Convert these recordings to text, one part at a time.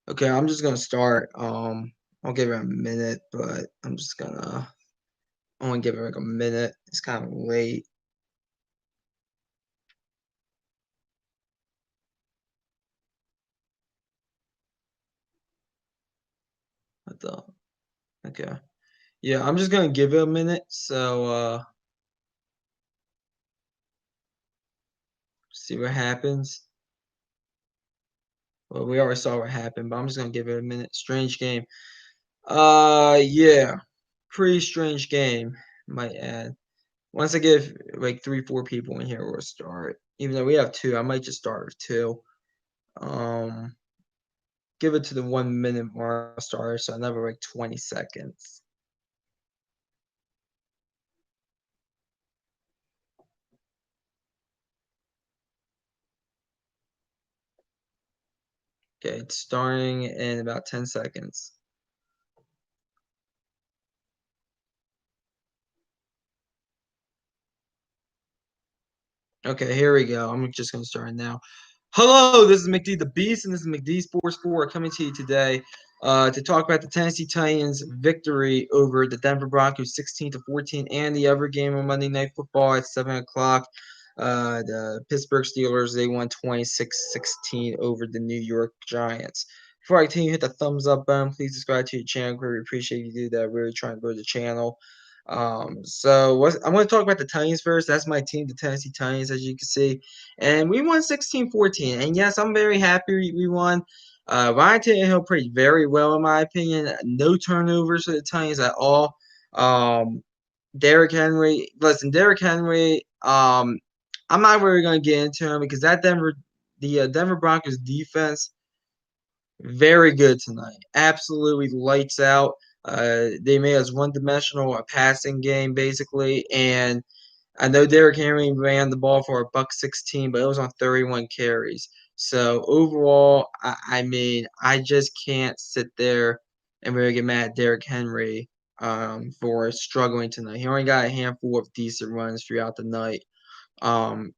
Okay, I'm just gonna start. I'll give it a minute, but I'm just gonna only give it like a minute. It's kind of late. I thought. Okay. Yeah, I'm just gonna give it a minute. So see what happens. Well, we already saw what happened, but I'm just gonna give it a minute. Strange game. Yeah, pretty strange game. Might add. Once I give like 3, 4 people in here, we'll start. Even though we have two, I might just start with two. Um. Give it to the 1 minute mark start, so another like 20 seconds. Okay, it's starting in about 10 seconds. Okay, here we go. I'm just gonna start now. Hello, this is McD the Beast, and this is McD Sports 4 coming to you today to talk about the Tennessee Titans' victory over the Denver Broncos 16-14 and the other game on Monday Night Football at 7 o'clock. The Pittsburgh Steelers, they won 26-16 over the New York Giants. Before I continue, hit the thumbs up button. Please subscribe to the channel. We appreciate you do that. Really trying to grow the channel. I'm going to talk about the Titans first. That's my team, the Tennessee Titans, as you can see. And we won 16-14. And yes, I'm very happy we won. Ryan Tannehill played very well, in my opinion. No turnovers for the Titans at all. Derrick Henry, listen, Derrick Henry, I'm not really going to get into him because the Denver Broncos defense, very good tonight. Absolutely lights out. They made us one-dimensional, a passing game basically, and I know Derrick Henry ran the ball for a buck 16, but it was on 31 carries. So overall, I mean, I just can't sit there and really get mad at Derrick Henry for struggling tonight. He only got a handful of decent runs throughout the night. Um,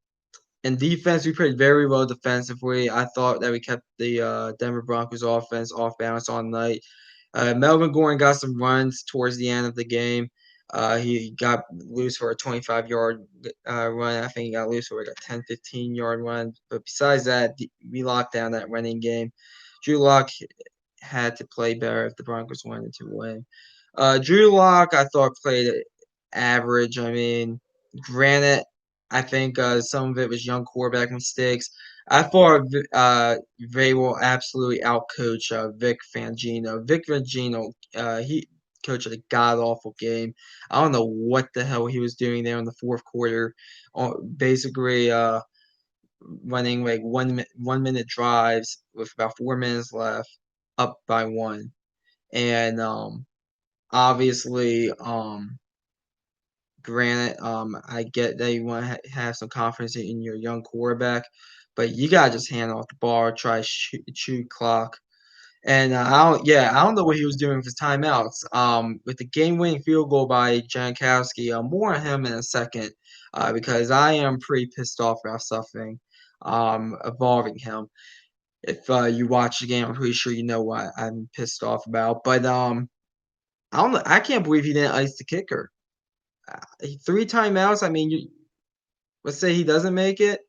in defense, we played very well defensively. I thought that we kept the Denver Broncos offense off balance all night. Melvin Gordon got some runs towards the end of the game. He got loose for a 25-yard run. I think he got loose for like a 10, 15-yard run. But besides that, we locked down that running game. Drew Lock had to play better if the Broncos wanted to win. Drew Lock, I thought, played average. I mean, granted, I think some of it was young quarterback mistakes. I thought they will absolutely outcoach Vic Fangino. Vic Fangino, he coached a god awful game. I don't know what the hell he was doing there in the fourth quarter. Basically, running like 1 minute drives with about 4 minutes left, up by one, and obviously, granted, I get that you want to have some confidence in your young quarterback, but you gotta just hand off the ball, try to chew clock. And I don't know what he was doing with his timeouts. With the game-winning field goal by Jankowski, more on him in a second, because I am pretty pissed off about something involving him. If you watch the game, I'm pretty sure you know what I'm pissed off about. But I don't know. I can't believe he didn't ice the kicker. 3 timeouts. I mean, let's say he doesn't make it,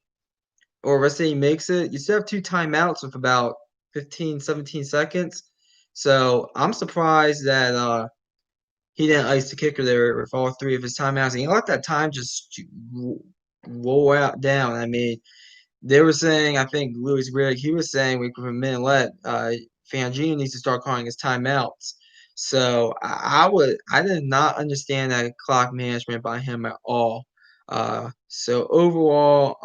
or let's say he makes it. You still have 2 timeouts with about 15, 17 seconds. So I'm surprised that he didn't ice the kicker there with all three of his timeouts. And he let that time just roll out down. I mean, they were saying, I think Louis Riddick, he was saying with a minute left, Fangino needs to start calling his timeouts. So I did not understand that clock management by him at all. So overall,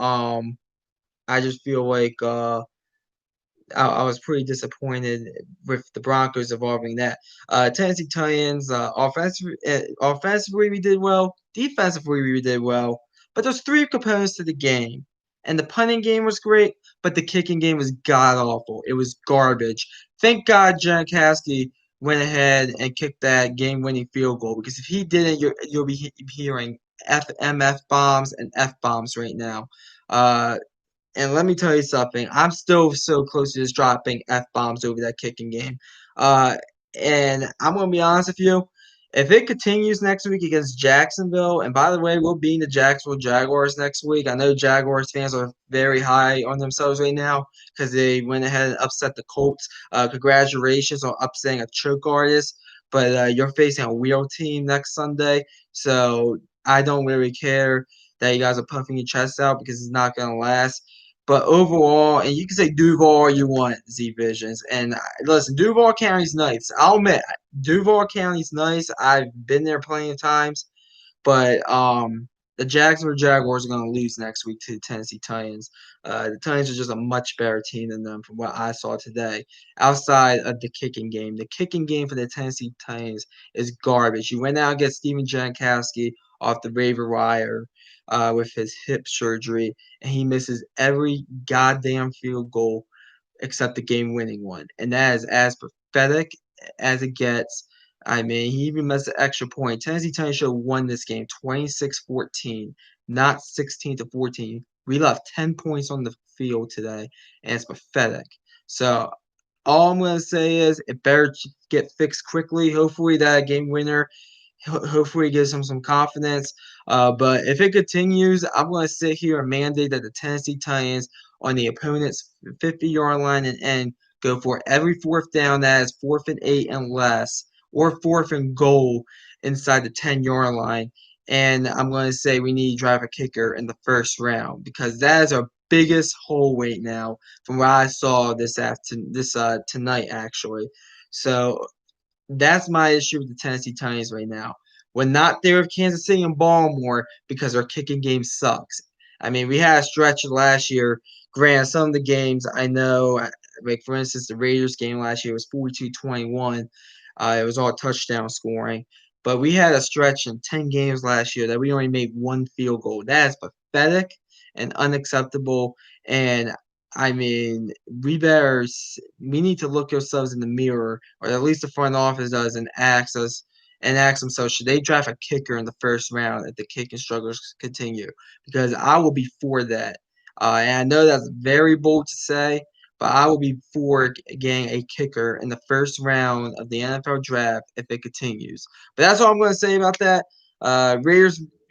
I just feel like I was pretty disappointed with the Broncos evolving that. Tennessee Titans, offensively we did well, defensively we did well, but there's three components to the game. And the punting game was great, but the kicking game was god awful. It was garbage. Thank God Jankowski went ahead and kicked that game-winning field goal because if he didn't, you'll be hearing MF bombs and F bombs right now. And let me tell you something. I'm still so close to just dropping F bombs over that kicking game. Uh, and I'm gonna be honest with you. If it continues next week against Jacksonville, and by the way, we'll be in the Jacksonville Jaguars next week. I know Jaguars fans are very high on themselves right now because they went ahead and upset the Colts. Congratulations on upsetting a choke artist. But you're facing a real team next Sunday, so I don't really care that you guys are puffing your chest out because it's not gonna last. But overall, and you can say Duval all you want, Z Visions. And listen, Duval County's nice. I'll admit, Duval County's nice. I've been there plenty of times. But the Jacksonville Jaguars are going to lose next week to the Tennessee Titans. The Titans are just a much better team than them from what I saw today. Outside of the kicking game for the Tennessee Titans is garbage. You went out against Steven Jankowski off the waiver wire with his hip surgery, and he misses every goddamn field goal except the game-winning one, and that is as pathetic as it gets. I mean, he even missed an extra point. Tennessee Titans should have won this game 26-14, not 16-14. We left 10 points on the field today, and it's pathetic. So all I'm going to say is it better get fixed quickly. Hopefully that game winner hopefully it gives him some confidence. But if it continues, I'm going to sit here and mandate that the Tennessee Titans on the opponent's 50-yard line and go for every fourth down that is 4th and 8 and less, or 4th and goal inside the 10-yard line. And I'm going to say we need to drive a kicker in the first round because that is our biggest hole right now from what I saw tonight actually. So that's my issue with the Tennessee Titans right now. We're not there with Kansas City and Baltimore because our kicking game sucks. I mean, we had a stretch last year. Granted, some of the games I know, like for instance, the Raiders game last year was 42-21. It was all touchdown scoring. But we had a stretch in 10 games last year that we only made one field goal. That is pathetic and unacceptable. And I mean, we need to look ourselves in the mirror, or at least the front office does, and ask themselves, should they draft a kicker in the first round if the kicking struggles continue? Because I will be for that. And I know that's very bold to say, but I will be for getting a kicker in the first round of the NFL draft if it continues. But that's all I'm going to say about that.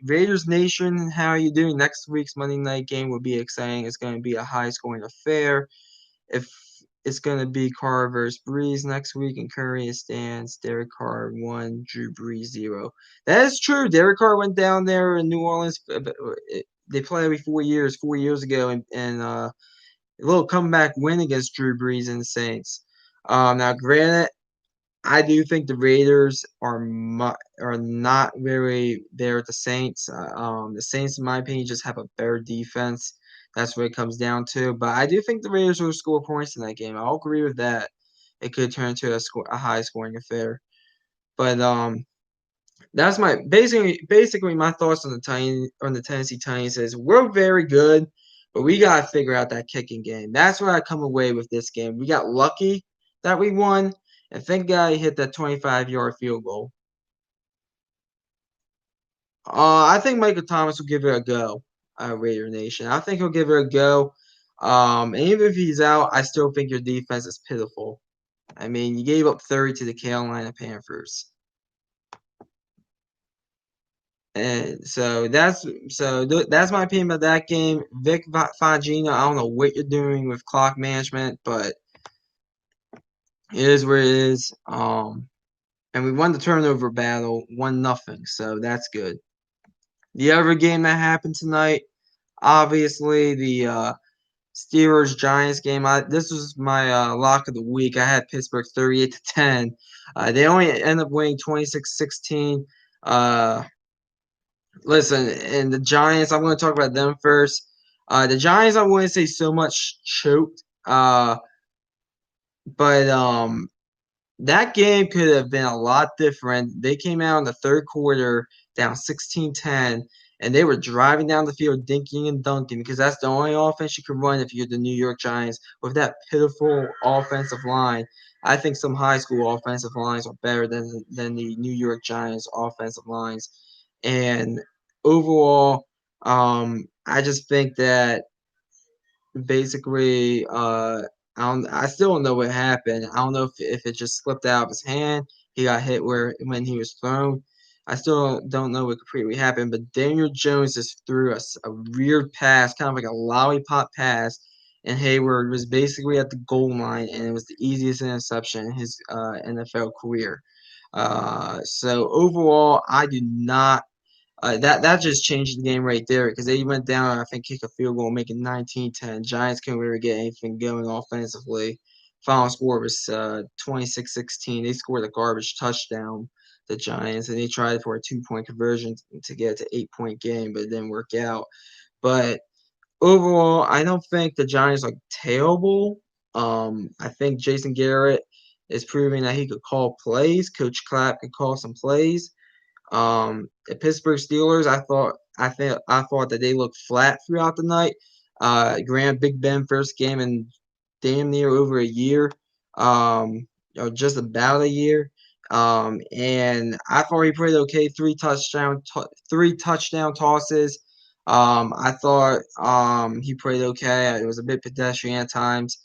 Raiders Nation, how are you doing? Next week's Monday night game will be exciting. It's going to be a high-scoring affair. If it's going to be Carr versus Breeze next week, and Curry stands. Derek Carr 1, Drew Brees 0. That is true. Derek Carr went down there in New Orleans. They play every 4 years. 4 years ago, and a little comeback win against Drew Brees and the Saints. Now, granted, I do think the Raiders are not very there at the Saints. The Saints, in my opinion, just have a better defense. That's what it comes down to. But I do think the Raiders will score points in that game. I'll agree with that. It could turn into a high scoring affair. But that's my basically my thoughts on the Tennessee Titans is we're very good, but we gotta figure out that kicking game. That's where I come away with this game. We got lucky that we won, and thank God he hit that 25-yard field goal. I think Michael Thomas will give it a go, Raider Nation. I think he'll give it a go. And even if he's out, I still think your defense is pitiful. I mean, you gave up 30 to the Carolina Panthers. And that's my opinion about that game. Vic Fangina, I don't know what you're doing with clock management, but it is what it is. And we won the turnover battle, 1-0, so that's good. The other game that happened tonight, obviously the Steelers Giants game. This was my lock of the week. I had Pittsburgh 38-10. They only ended up winning 26-16. Listen, and the Giants, I'm going to talk about them first. The Giants, I wouldn't say so much choked, but that game could have been a lot different. They came out in the third quarter down 16-10, and they were driving down the field, dinking and dunking, because that's the only offense you can run if you're the New York Giants with that pitiful offensive line. I think some high school offensive lines are better than the New York Giants offensive lines. And overall, I just think that basically, I still don't know what happened. I don't know if it just slipped out of his hand. He got hit where when he was thrown. I still don't know what completely happened. But Daniel Jones just threw a weird pass, kind of like a lollipop pass, and Hayward was basically at the goal line, and it was the easiest interception in his NFL career. So overall, I do not that just changed the game right there because they went down, I think, kick a field goal, making 19-10. Giants couldn't really get anything going offensively. Final score was 26-16. They scored a garbage touchdown, the Giants, and they tried for a 2-point conversion to get to 8-point game, but it didn't work out. But overall, I don't think the Giants are terrible. I think Jason Garrett is proving that he could call plays. Coach Clapp could call some plays. The Pittsburgh Steelers, I thought that they looked flat throughout the night. Grant Big Ben first game in damn near over a year, or just about a year. And I thought he played okay. Three touchdown tosses. I thought he played okay. It was a bit pedestrian at times.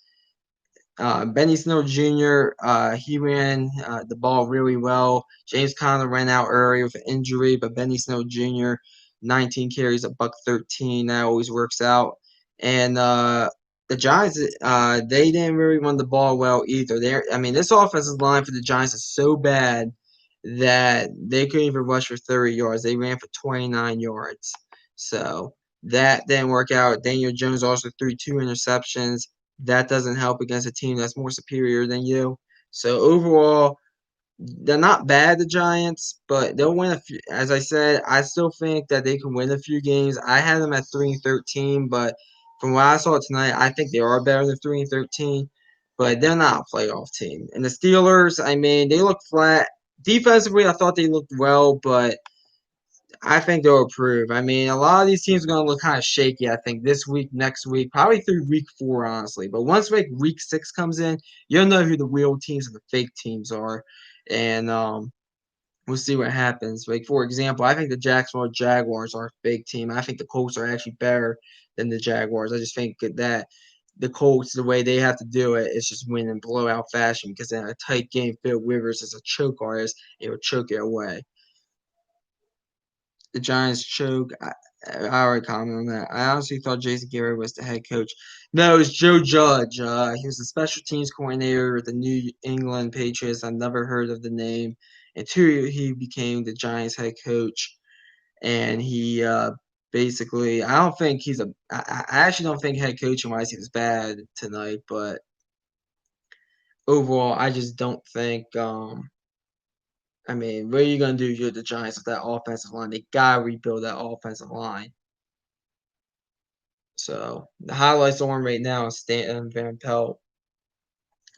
Benny Snell Jr. He ran the ball really well. James Conner ran out early with an injury, but Benny Snell Jr. 19 carries, a buck 13. That always works out. And the Giants, they didn't really run the ball well either. I mean, this offensive line for the Giants is so bad that they couldn't even rush for 30 yards. They ran for 29 yards. So that didn't work out. Daniel Jones also threw 2 interceptions. That doesn't help against a team that's more superior than you. So overall, they're not bad, the Giants, but they'll win a few. As I said, I still think that they can win a few games. I had them at 3-13, but from what I saw tonight, I think they are better than 3-13. But they're not a playoff team. And the Steelers, I mean, they look flat. Defensively, I thought they looked well, but I think they'll improve. I mean, a lot of these teams are going to look kind of shaky, I think, this week, next week, probably through week 4, honestly. But once week 6 comes in, you'll know who the real teams and the fake teams are. And we'll see what happens. Like, for example, I think the Jacksonville Jaguars are a fake team. I think the Colts are actually better than the Jaguars. I just think that the Colts, the way they have to do it, is just win in blowout fashion because in a tight game, Phil Rivers is a choke artist. It will choke it away. The Giants choke. I already commented on that. I honestly thought Jason Garrett was the head coach. No, it's Joe Judge. He was the special teams coordinator with the New England Patriots. I've never heard of the name until he became the Giants head coach. And he basically, I don't think he's a. I actually don't think head coaching wise he was bad tonight, but overall, I just don't think. I mean, what are you gonna do if you're the Giants with that offensive line? They gotta rebuild that offensive line. So the highlights on right now is Stanton Van Pelt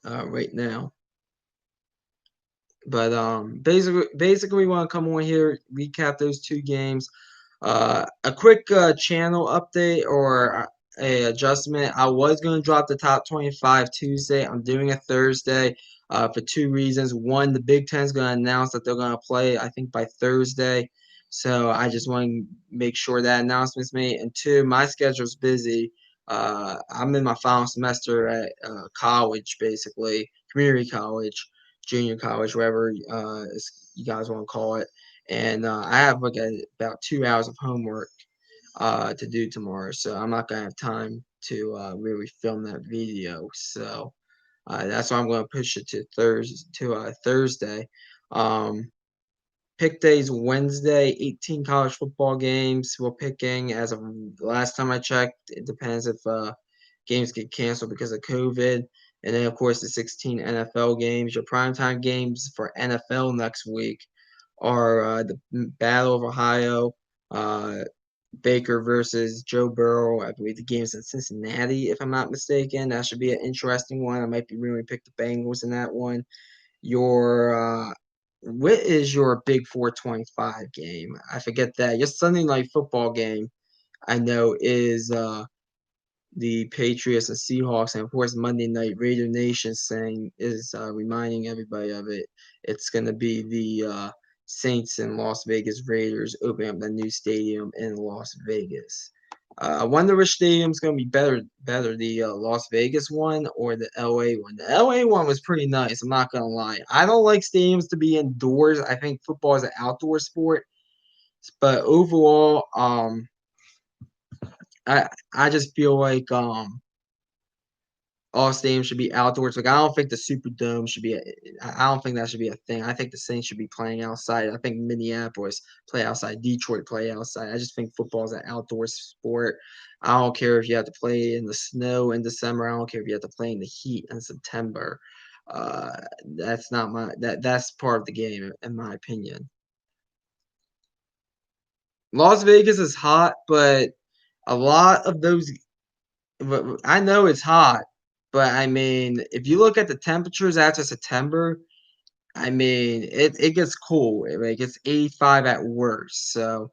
right now. But basically, want to come on here, recap those 2 games. A quick channel update or a adjustment. I was going to drop the top 25 Tuesday. I'm doing it Thursday for 2 reasons. One, the Big Ten is going to announce that they're going to play, I think, by Thursday. So I just want to make sure that announcement's made. And 2, my schedule's busy. I'm in my final semester at college, basically, community college, junior college, whatever you guys want to call it. And I have like about 2 hours of homework to do tomorrow, so I'm not gonna have time to really film that video. So that's why I'm gonna push it to Thursday. Pick days Wednesday, 18 college football games. We're picking as of last time I checked. It depends if games get canceled because of COVID. And then, of course, the 16 NFL games. Your primetime games for NFL next week are the Battle of Ohio, uh, Baker versus Joe Burrow. I believe the game's in Cincinnati, if I'm not mistaken. That should be an interesting one. I might be really pick the Bengals in that one. Your what is your Big 425 game? I forget that. Your Sunday night football game, I know, is the Patriots and Seahawks, and of course Monday night Raider Nation saying is reminding everybody of it. It's going to be the Saints and Las Vegas Raiders opening up the new stadium in Las Vegas. I wonder which stadium's going to be better, the Las Vegas one or the LA one. The LA one was pretty nice. I'm not going to lie. I don't like stadiums to be indoors. I think football is an outdoor sport, but overall, I just feel like all stadiums should be outdoors. Like I don't think the Superdome should be. I don't think that should be a thing. I think the Saints should be playing outside. I think Minneapolis play outside. Detroit play outside. I just think football is an outdoor sport. I don't care if you have to play in the snow in December. I don't care if you have to play in the heat in September. Uh, that's not my that's part of the game in my opinion. Las Vegas is hot, but a lot of those. I know it's hot, but I mean, if you look at the temperatures after September, I mean, it gets cool. Like it's 85 at worst. So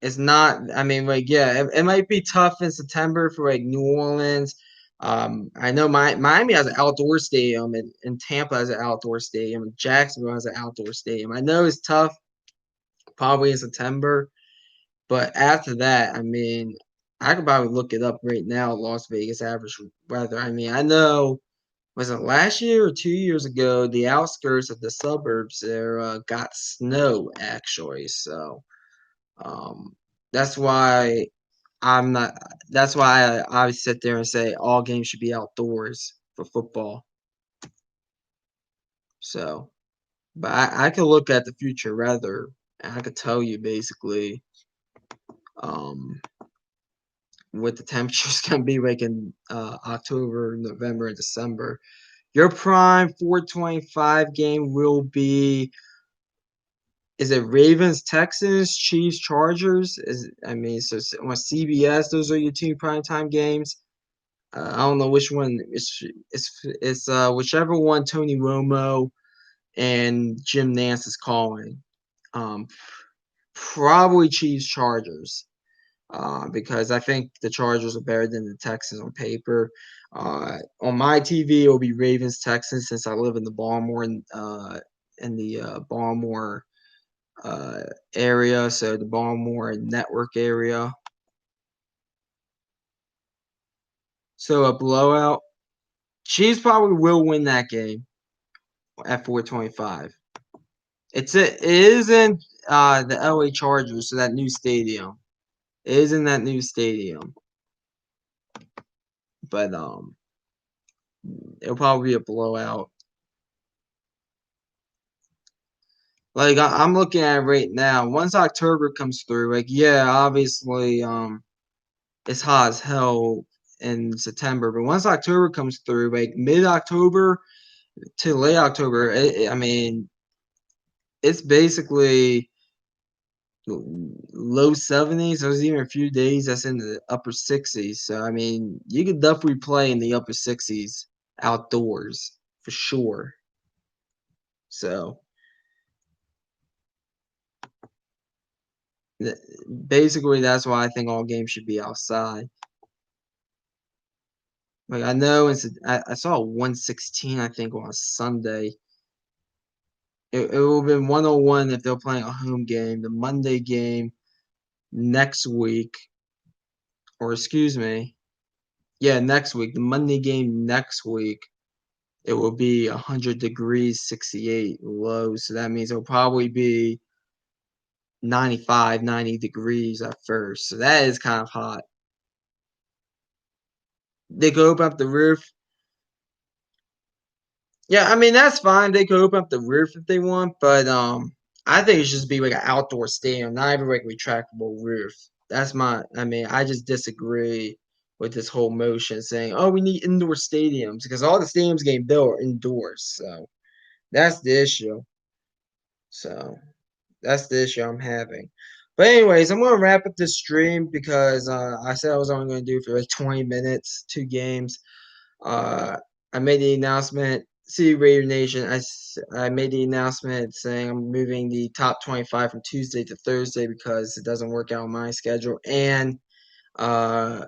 it's not. I mean, like yeah, it might be tough in September for like New Orleans. I know Miami has an outdoor stadium, and Tampa has an outdoor stadium, and Jacksonville has an outdoor stadium. I know it's tough, probably in September, but after that, I mean, I could probably look it up right now. Las Vegas average weather. I mean, I know was it last year or 2 years ago? The outskirts of the suburbs there got snow actually. So um, that's why I'm not. That's why I sit there and say all games should be outdoors for football. So, but I could look at the future weather and I could tell you basically um, what the temperature's gonna be like in October, November, and December. Your prime 425 game will be is it Ravens, Texans, Chiefs, Chargers? Is I mean, so on CBS, those are your two primetime games. I don't know which one. It's whichever one Tony Romo and Jim Nance is calling. Um, Probably Chiefs, Chargers. Because I think the Chargers are better than the Texans on paper. On my TV, it will be Ravens, Texans, since I live in the Baltimore Baltimore uh, area, so the Baltimore network area. So a blowout. Chiefs probably will win that game at 425. It is in the LA Chargers, so that new stadium. It is in that new stadium. But it'll probably be a blowout. Like I'm looking at it right now. Once October comes through, like yeah, obviously it's hot as hell in September, but once October comes through, like mid October to late October, I mean it's basically low 70s. There's even a few days that's in the upper 60s. So I mean you could definitely play in the upper 60s outdoors for sure. So basically that's why I think all games should be outside. Like I know I saw 116 I think on a Sunday. It will have been 101 if they're playing a home game. The Monday game next week, or excuse me, yeah, next week. The Monday game next week, it will be 100 degrees, 68 low. So that means it'll probably be 95, 90 degrees at first. So that is kind of hot. They could open up the roof. Yeah, I mean that's fine. They could open up the roof if they want, but I think it should just be like an outdoor stadium, not even like a retractable roof. That's my. I mean, I just disagree with this whole motion saying, "Oh, we need indoor stadiums," because all the stadiums getting built are indoors. So that's the issue. So that's the issue I'm having. But anyways, I'm gonna wrap up this stream because I said I was only gonna do for like 20 minutes, two games. Uh, I made the announcement. See, Raider Nation, I made the announcement saying I'm moving the top 25 from Tuesday to Thursday because it doesn't work out on my schedule. And uh,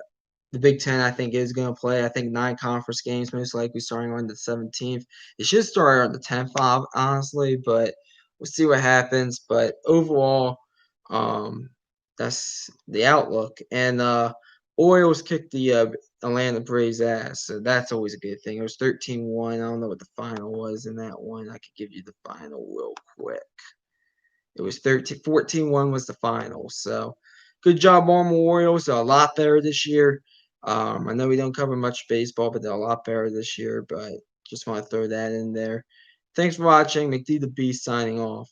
the Big Ten, I think, is going to play. I think 9 conference games, most likely starting on the 17th. It should start on the 10th, honestly, but we'll see what happens. But overall, um, That's the outlook. And Orioles kicked the Atlanta Braves ass, so that's always a good thing. It was 13-1. I don't know what the final was in that one. I could give you the final real quick. It was 14-1 was the final. So good job, Baltimore Orioles. They're a lot better this year. I know we don't cover much baseball, but they're a lot better this year. But just want to throw that in there. Thanks for watching. McD the Beast signing off.